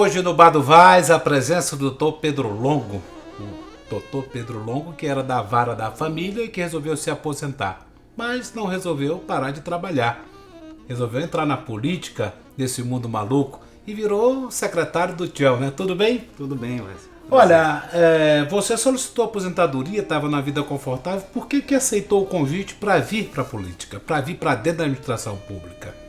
hoje no Bar do Vaz a presença do Dr. Pedro Longo. O Dr. Pedro Longo, que era da vara da família e que resolveu se aposentar, mas não resolveu parar de trabalhar. Resolveu entrar na política desse mundo maluco e virou secretário do TCEL, né? Tudo bem? Tudo bem, Wesley. Olha, você solicitou aposentadoria, estava na vida confortável, por que aceitou o convite para vir para a política, para vir para dentro da administração pública?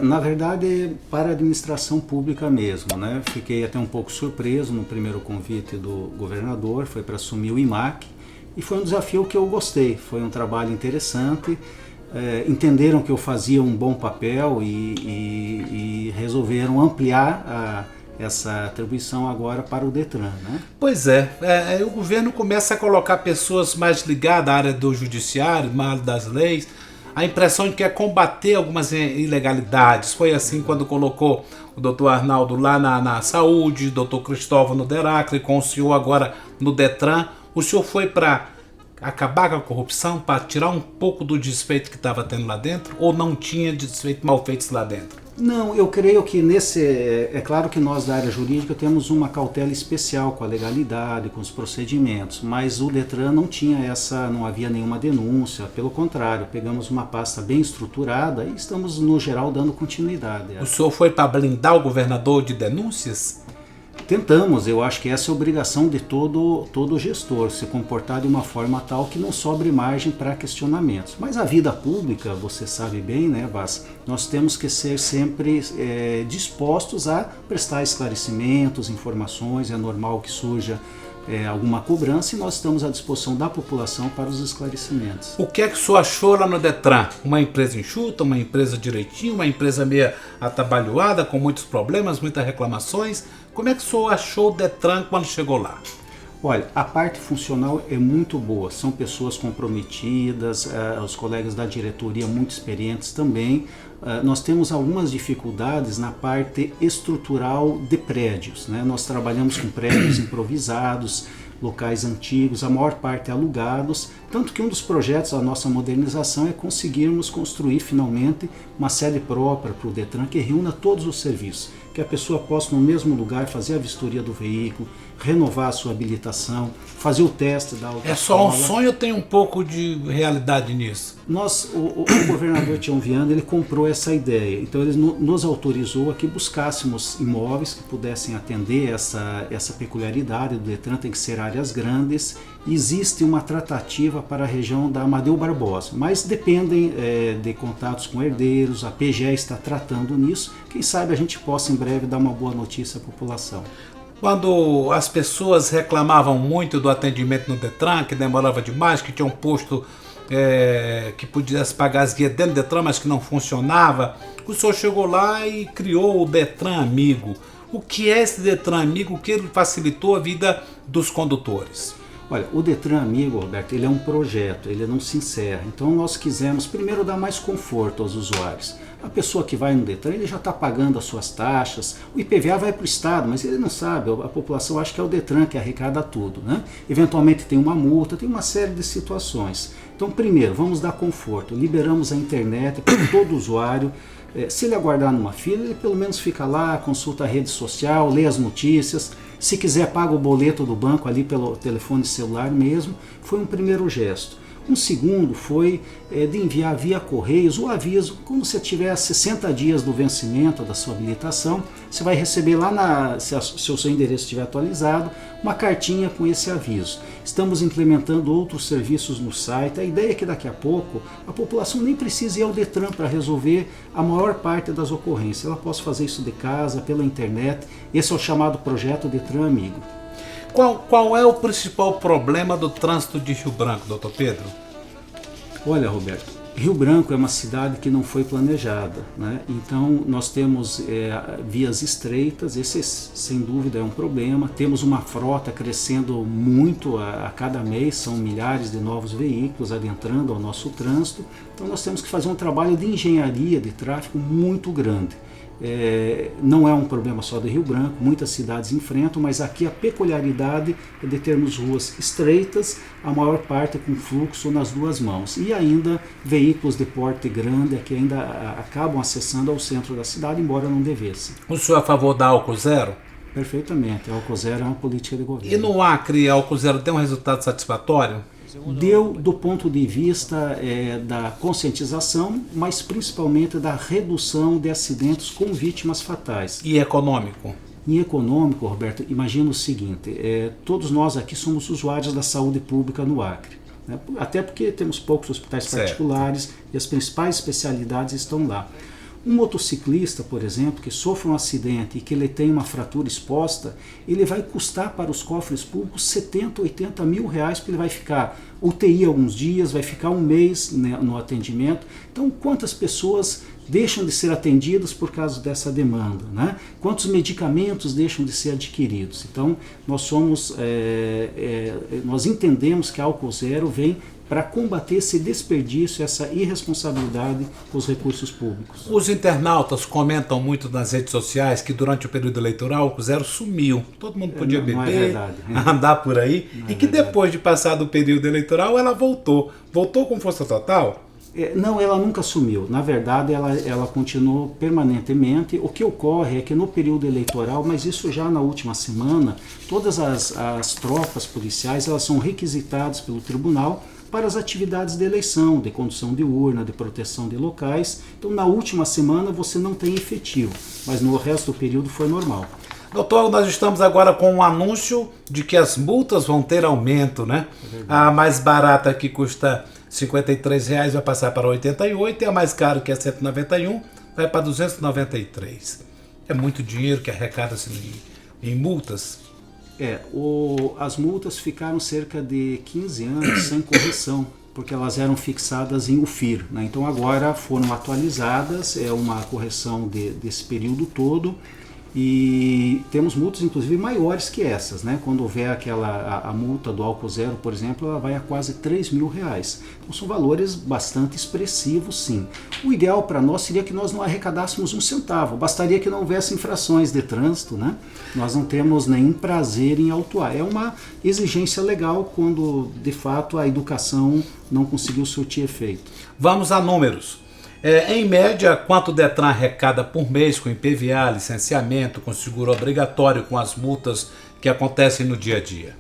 Na verdade, para a administração pública mesmo, né? Fiquei até um pouco surpreso no primeiro convite do governador, foi para assumir o IMAC, e foi um desafio que eu gostei, foi um trabalho interessante, entenderam que eu fazia um bom papel e resolveram ampliar essa atribuição agora para o Detran, né? Pois é, o governo começa a colocar pessoas mais ligadas à área do judiciário, à área das leis, a impressão de que é combater algumas ilegalidades. Foi assim quando colocou o doutor Arnaldo lá na saúde, o doutor Cristóvão no DERACRE, com o senhor agora no Detran. O senhor foi para acabar com a corrupção, para tirar um pouco do desfeito que estava tendo lá dentro, ou não tinha desfeito mal feitos lá dentro? Não, eu creio que é claro que nós da área jurídica temos uma cautela especial com a legalidade, com os procedimentos, mas o Detran não tinha não havia nenhuma denúncia, pelo contrário, pegamos uma pasta bem estruturada e estamos no geral dando continuidade. O senhor foi para blindar o governador de denúncias? Tentamos, eu acho que essa é a obrigação de todo gestor, se comportar de uma forma tal que não sobre margem para questionamentos. Mas a vida pública, você sabe bem, né, Vaz, nós temos que ser sempre dispostos a prestar esclarecimentos, informações, é normal que surja alguma cobrança e nós estamos à disposição da população para os esclarecimentos. O que é que o senhor achou lá no Detran? Uma empresa enxuta, uma empresa direitinho, uma empresa meio atabalhoada, com muitos problemas, muitas reclamações? Como é que o senhor achou o Detran quando chegou lá? Olha, a parte funcional é muito boa, são pessoas comprometidas, os colegas da diretoria muito experientes também. Nós temos algumas dificuldades na parte estrutural de prédios, né? Nós trabalhamos com prédios improvisados, locais antigos, a maior parte alugados, tanto que um dos projetos da nossa modernização é conseguirmos construir finalmente uma sede própria para o Detran que reúna todos os serviços, que a pessoa possa no mesmo lugar fazer a vistoria do veículo, renovar a sua habilitação, fazer o teste da autoescola. É só um sonho ou tem um pouco de realidade nisso? O governador Tião Viana, ele comprou essa ideia, então ele nos autorizou a que buscássemos imóveis que pudessem atender essa peculiaridade do Detran, tem que ser áreas grandes. Existe uma tratativa para a região da Amadeu Barbosa, mas dependem de contatos com herdeiros, a PGE está tratando nisso, quem sabe a gente possa em breve dar uma boa notícia à população. Quando as pessoas reclamavam muito do atendimento no Detran, que demorava demais, que tinha um posto que pudesse pagar as guias dentro do Detran, mas que não funcionava, o senhor chegou lá e criou o Detran Amigo. O que é esse Detran Amigo? O que ele facilitou a vida dos condutores? Olha, o Detran Amigo, Roberto, ele é um projeto, ele não se encerra. Então nós quisemos primeiro dar mais conforto aos usuários. A pessoa que vai no Detran, ele já está pagando as suas taxas, o IPVA vai para o Estado, mas ele não sabe, a população acha que é o Detran que arrecada tudo, né? Eventualmente tem uma multa, tem uma série de situações. Então primeiro, vamos dar conforto, liberamos a internet para todo usuário. Se ele aguardar numa fila, ele pelo menos fica lá, consulta a rede social, lê as notícias. Se quiser, paga o boleto do banco ali pelo telefone celular mesmo. Foi um primeiro gesto. Um segundo foi de enviar via Correios o aviso. Quando você tiver 60 dias do vencimento da sua habilitação, você vai receber lá, se o seu endereço estiver atualizado, uma cartinha com esse aviso. Estamos implementando outros serviços no site. A ideia é que daqui a pouco a população nem precise ir ao Detran para resolver a maior parte das ocorrências. Ela possa fazer isso de casa, pela internet. Esse é o chamado projeto Detran Amigo. Qual é o principal problema do trânsito de Rio Branco, doutor Pedro? Olha, Roberto, Rio Branco é uma cidade que não foi planejada, né? Então nós temos vias estreitas, esse sem dúvida é um problema. Temos uma frota crescendo muito a cada mês, são milhares de novos veículos adentrando ao nosso trânsito. Então nós temos que fazer um trabalho de engenharia de tráfego muito grande. Não é um problema só do Rio Branco, muitas cidades enfrentam, mas aqui a peculiaridade é de termos ruas estreitas, a maior parte com fluxo nas duas mãos, e ainda veículos de porte grande que ainda acabam acessando ao centro da cidade, embora não devessem. O senhor é a favor da álcool zero? Perfeitamente. Álcool zero é uma política de governo. E no Acre, álcool zero tem um resultado satisfatório? Deu do ponto de vista da conscientização, mas principalmente da redução de acidentes com vítimas fatais. E econômico? Em econômico, Roberto, imagina o seguinte, todos nós aqui somos usuários da saúde pública no Acre, né? Até porque temos poucos hospitais particulares e as principais especialidades estão lá. Um motociclista, por exemplo, que sofre um acidente e que ele tem uma fratura exposta, ele vai custar para os cofres públicos 70, 80 mil reais, porque ele vai ficar UTI alguns dias, vai ficar um mês, né, no atendimento. Então, quantas pessoas deixam de ser atendidas por causa dessa demanda, né? Quantos medicamentos deixam de ser adquiridos? Então, nós entendemos que álcool zero vem para combater esse desperdício, essa irresponsabilidade com os recursos públicos. Os internautas comentam muito nas redes sociais que durante o período eleitoral o álcool zero sumiu. Todo mundo podia beber, não é verdade. andar por aí, Não e é que verdade. depois de passar do período eleitoral ela voltou. Voltou com força total? Não, ela nunca sumiu. Na verdade, ela continuou permanentemente. O que ocorre é que no período eleitoral, mas isso já na última semana, todas as tropas policiais elas são requisitadas pelo tribunal para as atividades de eleição, de condução de urna, de proteção de locais. Então, na última semana você não tem efetivo, mas no resto do período foi normal. Doutor, nós estamos agora com um anúncio de que as multas vão ter aumento, né? A mais barata, que custa R$ 53,00, vai passar para R$ 88, e a mais cara, que é R$ 191, vai para R$ 293. É muito dinheiro que arrecada-se em multas. As multas ficaram cerca de 15 anos sem correção, porque elas eram fixadas em UFIR, né? Então agora foram atualizadas, é uma correção desse período todo, e temos multas inclusive maiores que essas, né? Quando houver a multa do álcool zero, por exemplo, ela vai a quase R$ 3.000. Então são valores bastante expressivos, sim. O ideal para nós seria que nós não arrecadássemos um centavo, bastaria que não houvesse infrações de trânsito, né? Nós não temos nenhum prazer em autuar. É uma exigência legal quando de fato a educação não conseguiu surtir efeito. Vamos a números. Em média, quanto o Detran arrecada por mês com IPVA, licenciamento, com seguro obrigatório, com as multas que acontecem no dia a dia?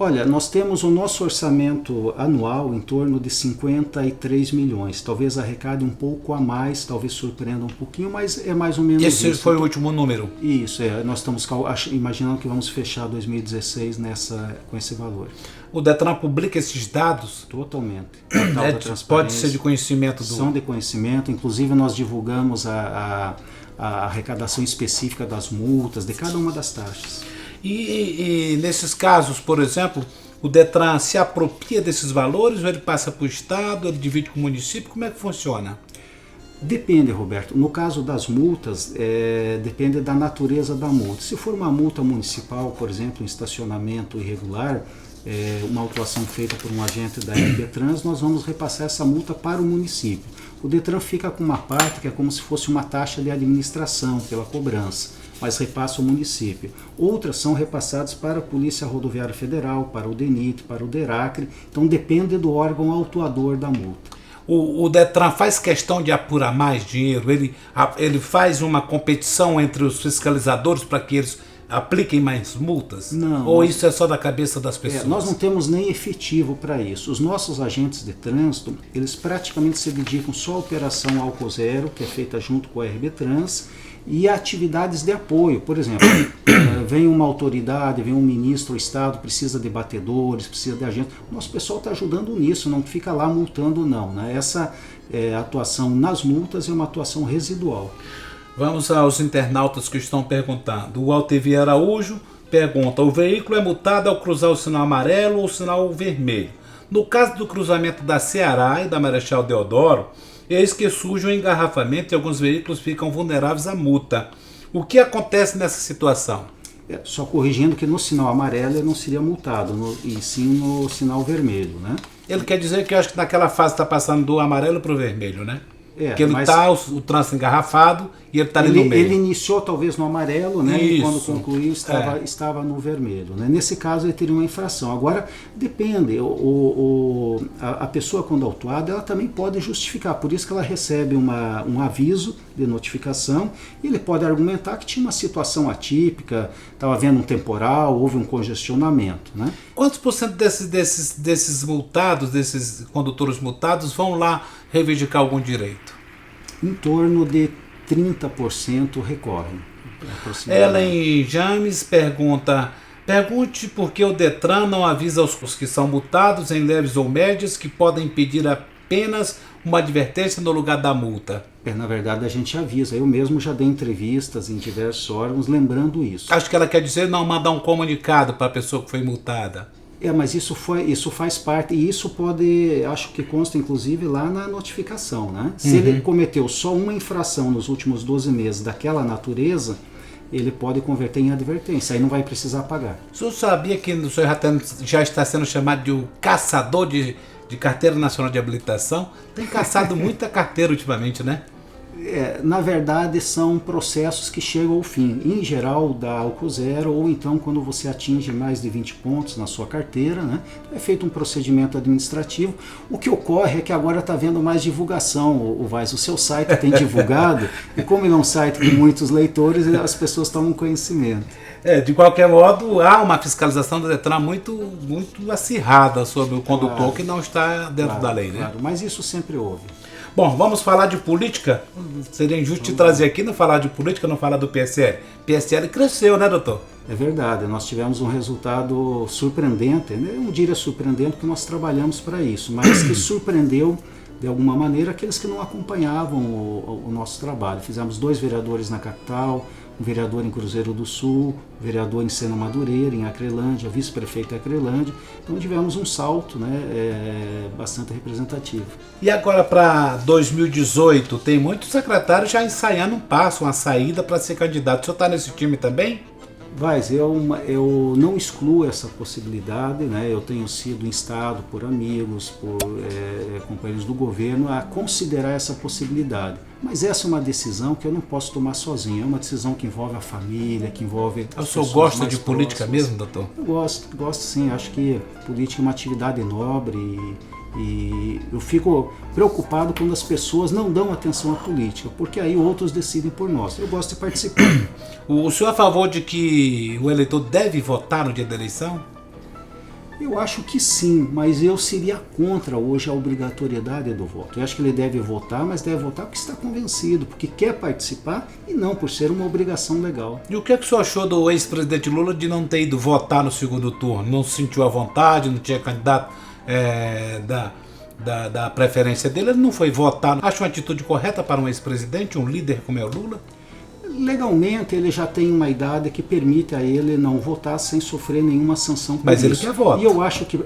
Olha, nós temos o nosso orçamento anual em torno de 53 milhões. Talvez arrecade um pouco a mais, talvez surpreenda um pouquinho, mas é mais ou menos isso. Esse foi o último número? Isso, nós estamos imaginando que vamos fechar 2016 com esse valor. O Detran publica esses dados? Totalmente. Pode ser de conhecimento do... São de conhecimento, inclusive nós divulgamos a arrecadação específica das multas, de cada uma das taxas. E nesses casos, por exemplo, o Detran se apropria desses valores, ou ele passa para o Estado, ele divide com o município? Como é que funciona? Depende, Roberto. No caso das multas, depende da natureza da multa. Se for uma multa municipal, por exemplo, um estacionamento irregular, uma autuação feita por um agente da RBtrans, nós vamos repassar essa multa para o município. O Detran fica com uma parte que é como se fosse uma taxa de administração pela cobrança, mas repassa o município. Outras são repassadas para a Polícia Rodoviária Federal, para o DENIT, para o DERACRE, então depende do órgão autuador da multa. O Detran faz questão de apurar mais dinheiro? Ele faz uma competição entre os fiscalizadores para que eles apliquem mais multas? Não. Ou isso é só da cabeça das pessoas? Nós não temos nem efetivo para isso. Os nossos agentes de trânsito, eles praticamente se dedicam só à operação álcool zero, que é feita junto com a RBtrans, e atividades de apoio. Por exemplo, vem uma autoridade, vem um ministro, o Estado precisa de batedores, precisa de agentes. O nosso pessoal está ajudando nisso, não fica lá multando não, né? Essa atuação nas multas é uma atuação residual. Vamos aos internautas que estão perguntando. O Altevi Araújo pergunta: o veículo é multado ao cruzar o sinal amarelo ou o sinal vermelho? No caso do cruzamento da Ceará e da Marechal Deodoro, eis que surge um engarrafamento e alguns veículos ficam vulneráveis à multa. O que acontece nessa situação? Só corrigindo que no sinal amarelo ele não seria multado, e sim no sinal vermelho, né? Ele quer dizer que eu acho que naquela fase está passando do amarelo para o vermelho, né? Porque ele está o trânsito engarrafado e ele está ali no meio. Ele iniciou talvez no amarelo, né? Isso. E quando concluiu estava no vermelho, né? Nesse caso ele teria uma infração. Agora, depende, a pessoa quando autuada, ela também pode justificar, por isso que ela recebe um aviso de notificação, e ele pode argumentar que tinha uma situação atípica, estava havendo um temporal, houve um congestionamento, né? Quantos por cento desses multados, desses condutores multados, vão lá reivindicar algum direito? Em torno de 30% recorrem. Ellen James pergunte por que o Detran não avisa os que são multados em leves ou médias que podem pedir apenas uma advertência no lugar da multa. Na verdade, a gente avisa. Eu mesmo já dei entrevistas em diversos órgãos lembrando isso. Acho que ela quer dizer não mandar um comunicado para a pessoa que foi multada. Mas isso faz parte, e isso pode, acho que consta inclusive lá na notificação, né? Se ele cometeu só uma infração nos últimos 12 meses daquela natureza, ele pode converter em advertência, aí não vai precisar pagar. O senhor sabia que o senhor já está sendo chamado de um caçador de carteira nacional de habilitação? Tem caçado muita carteira ultimamente, né? Na verdade, são processos que chegam ao fim. Em geral, dá álcool zero, ou então quando você atinge mais de 20 pontos na sua carteira, né, é feito um procedimento administrativo. O que ocorre é que agora está havendo mais divulgação, o Vaz. O seu site tem divulgado, e como ele é um site com muitos leitores, as pessoas tomam conhecimento. De qualquer modo, há uma fiscalização do Detran muito acirrada sobre o condutor que não está dentro da lei, né? Claro, mas isso sempre houve. Bom, vamos falar de política? Seria injusto te trazer aqui, não falar de política, não falar do PSL. PSL cresceu, né, doutor? É verdade, nós tivemos um resultado surpreendente, né? Eu não diria surpreendente porque nós trabalhamos para isso, mas que surpreendeu de alguma maneira aqueles que não acompanhavam o nosso trabalho. Fizemos 2 vereadores na capital, um vereador em Cruzeiro do Sul, um vereador em Sena Madureira, em Acrelândia, vice-prefeito em Acrelândia. Então tivemos um salto, né, bastante representativo. E agora para 2018, tem muitos secretários já ensaiando um passo, uma saída para ser candidato. O senhor está nesse time também? Vaz, eu não excluo essa possibilidade, né? Eu tenho sido instado por amigos, por companheiros do governo a considerar essa possibilidade. Mas essa é uma decisão que eu não posso tomar sozinho, é uma decisão que envolve a família, que envolve as pessoas. O senhor gosta de próximas. Política mesmo, doutor? Eu gosto sim, acho que política é uma atividade nobre e eu fico preocupado quando as pessoas não dão atenção à política, porque aí outros decidem por nós. Eu gosto de participar. O senhor é a favor de que o eleitor deve votar no dia da eleição? Eu acho que sim, mas eu seria contra hoje a obrigatoriedade do voto. Eu acho que ele deve votar, mas deve votar porque está convencido, porque quer participar e não por ser uma obrigação legal. E o que é que o senhor achou do ex-presidente Lula de não ter ido votar no segundo turno? Não se sentiu à vontade, não tinha candidato da preferência dele, ele não foi votar. Acha uma atitude correta para um ex-presidente, um líder como é o Lula? Legalmente ele já tem uma idade que permite a ele não votar sem sofrer nenhuma sanção por Mas isso. Ele quer voto. E eu acho que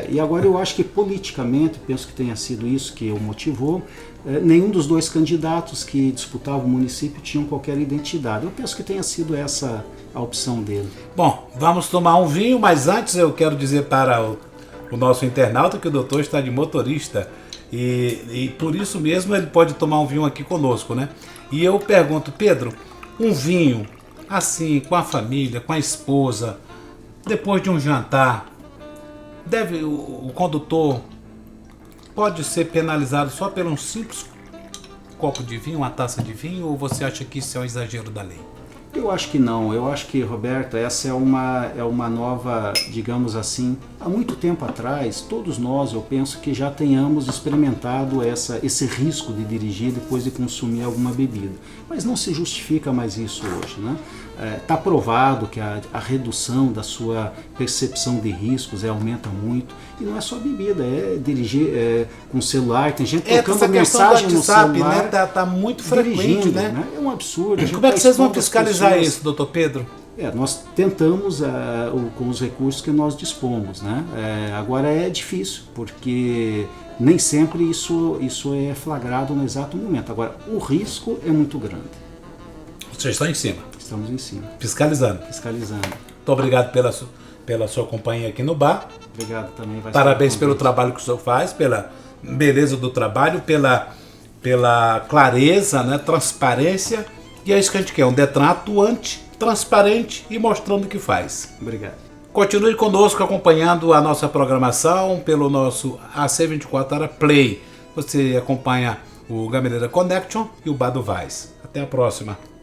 e agora eu acho que politicamente, penso que tenha sido isso que o motivou, nenhum dos 2 candidatos que disputavam o município tinham qualquer identidade. Eu penso que tenha sido essa a opção dele. Bom, vamos tomar um vinho, mas antes eu quero dizer para o nosso internauta que o doutor está de motorista e por isso mesmo ele pode tomar um vinho aqui conosco, né? E eu pergunto, Pedro, um vinho assim, com a família, com a esposa, depois de um jantar, o condutor pode ser penalizado só por um simples copo de vinho, uma taça de vinho, ou você acha que isso é um exagero da lei? Eu acho que não. Eu acho que, Roberto, essa é uma nova, digamos assim, há muito tempo atrás, todos nós, eu penso que já tenhamos experimentado esse risco de dirigir depois de consumir alguma bebida. Mas não se justifica mais isso hoje, né? Está provado que a redução da sua percepção de riscos aumenta muito. E não é só bebida, é dirigir com celular. Tem gente trocando mensagem no celular. Né? Tá muito frequente, né? É um absurdo. Como é que vocês vão fiscalizar isso, doutor Pedro? Nós tentamos com os recursos que nós dispomos, né? Agora é difícil, porque nem sempre isso é flagrado no exato momento. Agora, o risco é muito grande. Vocês estão em cima? Estamos em cima. Fiscalizando? Fiscalizando. Muito obrigado pela sua companhia aqui no bar. Obrigado também. Parabéns pelo trabalho que o senhor faz, pela beleza do trabalho, pela clareza, né, transparência. E é isso que a gente quer, um Detran atuante, transparente e mostrando o que faz. Obrigado. Continue conosco acompanhando a nossa programação pelo nosso AC24 Hora Play. Você acompanha o Gameleira Connection e o Bar do Vaz. Até a próxima.